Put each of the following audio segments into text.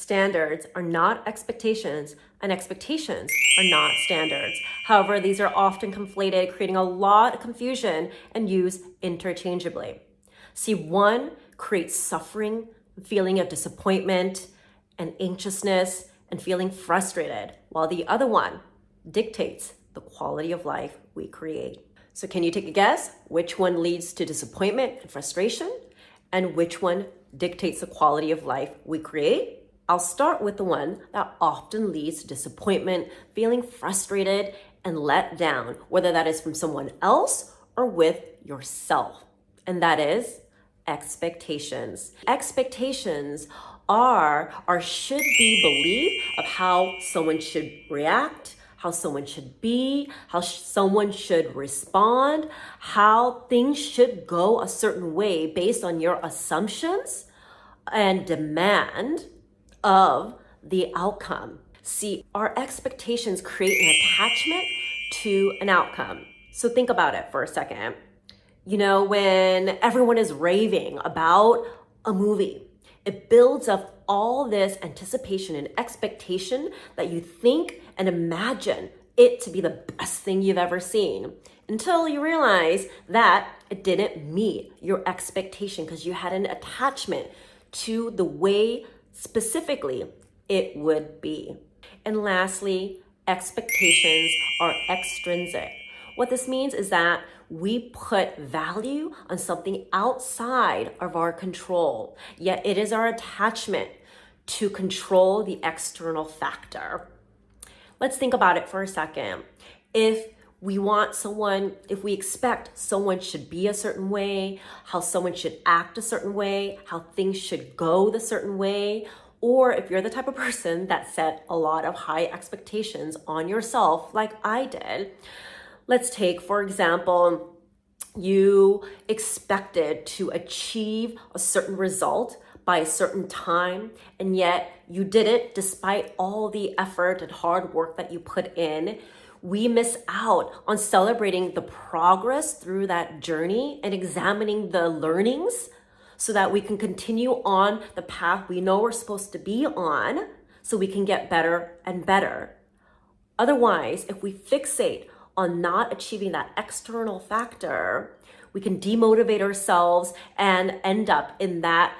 Standards are not expectations, and expectations are not standards. However, these are often conflated, creating a lot of confusion and used interchangeably. See, one creates suffering, feeling of disappointment and anxiousness, and feeling frustrated, while the other one dictates the quality of life we create. So can you take a guess which one leads to disappointment and frustration, and which one dictates the quality of life we create? I'll start with the one that often leads to disappointment, feeling frustrated and let down, whether that is from someone else or with yourself. And that is expectations. Expectations are or should be belief of how someone should react, how someone should be, how someone should respond, how things should go a certain way based on your assumptions and demand of the outcome. See, our expectations create an attachment to an outcome. So think about it for a second. You know, when everyone is raving about a movie, it builds up all this anticipation and expectation that you think and imagine it to be the best thing you've ever seen, until you realize that it didn't meet your expectation because you had an attachment to the way specifically it would be. And lastly, expectations are extrinsic. What this means is that we put value on something outside of our control, yet it is our attachment to control the external factor. Let's think about it for a second. If we expect someone should be a certain way, how someone should act a certain way, how things should go the certain way, or if you're the type of person that set a lot of high expectations on yourself, like I did. Let's take, for example, you expected to achieve a certain result by a certain time, and yet you didn't despite all the effort and hard work that you put in. We miss out on celebrating the progress through that journey and examining the learnings so that we can continue on the path we know we're supposed to be on so we can get better and better. Otherwise, if we fixate on not achieving that external factor, we can demotivate ourselves and end up in that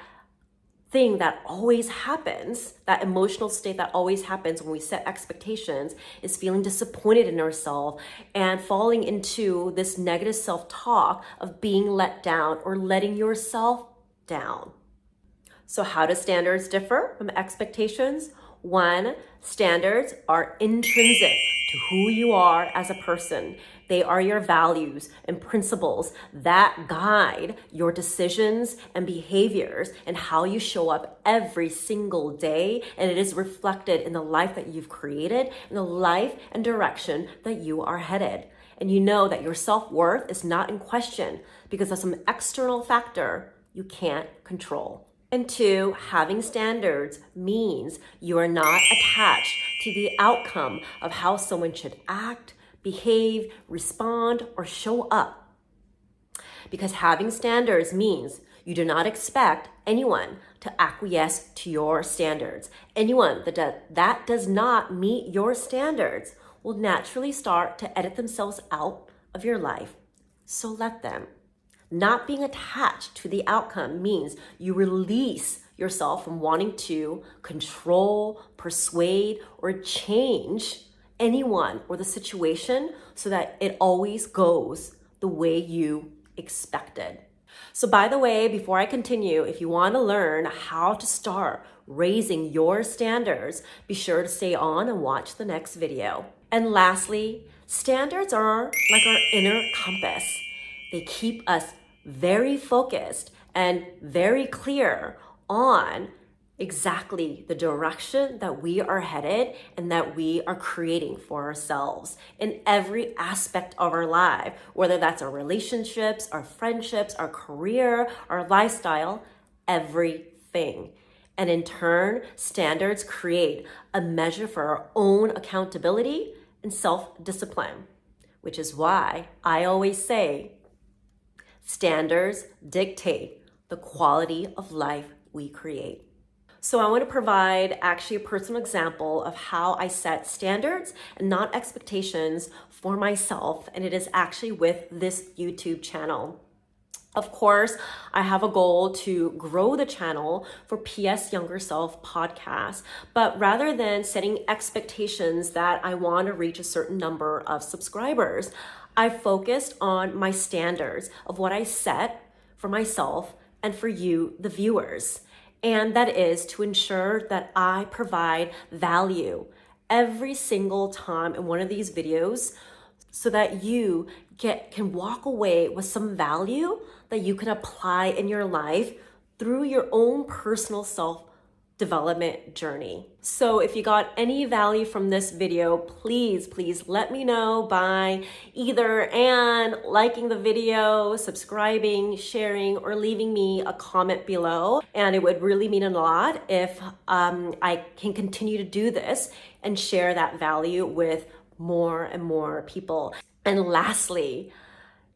thing that always happens, that emotional state that always happens when we set expectations, is feeling disappointed in ourselves and falling into this negative self-talk of being let down or letting yourself down. So how do standards differ from expectations? One, standards are intrinsic to who you are as a person. They are your values and principles that guide your decisions and behaviors and how you show up every single day. And it is reflected in the life that you've created, in the life and direction that you are headed. And you know that your self-worth is not in question because of some external factor you can't control. And two, having standards means you are not attached to the outcome of how someone should act, behave, respond, or show up. Because having standards means you do not expect anyone to acquiesce to your standards. Anyone that does not meet your standards will naturally start to edit themselves out of your life. So let them. Not being attached to the outcome means you release yourself from wanting to control, persuade, or change anyone or the situation so that it always goes the way you expected. So by the way, before I continue, if you want to learn how to start raising your standards, be sure to stay on and watch the next video. And lastly, standards are like our inner compass. They keep us very focused and very clear on exactly the direction that we are headed and that we are creating for ourselves in every aspect of our life, whether that's our relationships, our friendships, our career, our lifestyle, everything. And in turn, standards create a measure for our own accountability and self-discipline, which is why I always say, standards dictate the quality of life we create. So I want to provide actually a personal example of how I set standards and not expectations for myself, and it is actually with this YouTube channel. Of course, I have a goal to grow the channel for PS Younger Self podcast, but rather than setting expectations that I want to reach a certain number of subscribers, I focused on my standards of what I set for myself and for you, the viewers. And that is to ensure that I provide value every single time in one of these videos so that you can walk away with some value that you can apply in your life through your own personal self-development journey. So if you got any value from this video, please let me know by either liking the video, subscribing, sharing, or leaving me a comment below. And it would really mean a lot if I can continue to do this and share that value with more and more people. And lastly,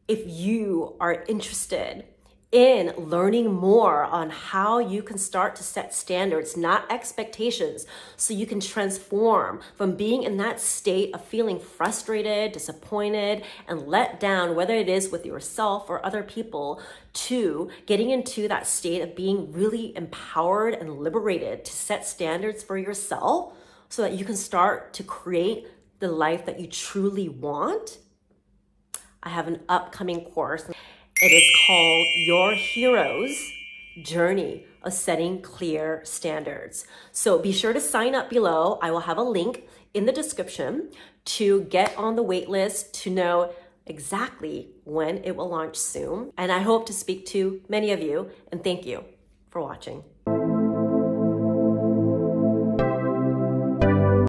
if you are interested in learning more on how you can start to set standards, not expectations, so you can transform from being in that state of feeling frustrated, disappointed, and let down, whether it is with yourself or other people, to getting into that state of being really empowered and liberated to set standards for yourself so that you can start to create the life that you truly want, I have an upcoming course. It is called Your Hero's Journey of Setting Clear Standards. So be sure to sign up below. I will have a link in the description to get on the wait list to know exactly when it will launch soon. And I hope to speak to many of you, and thank you for watching.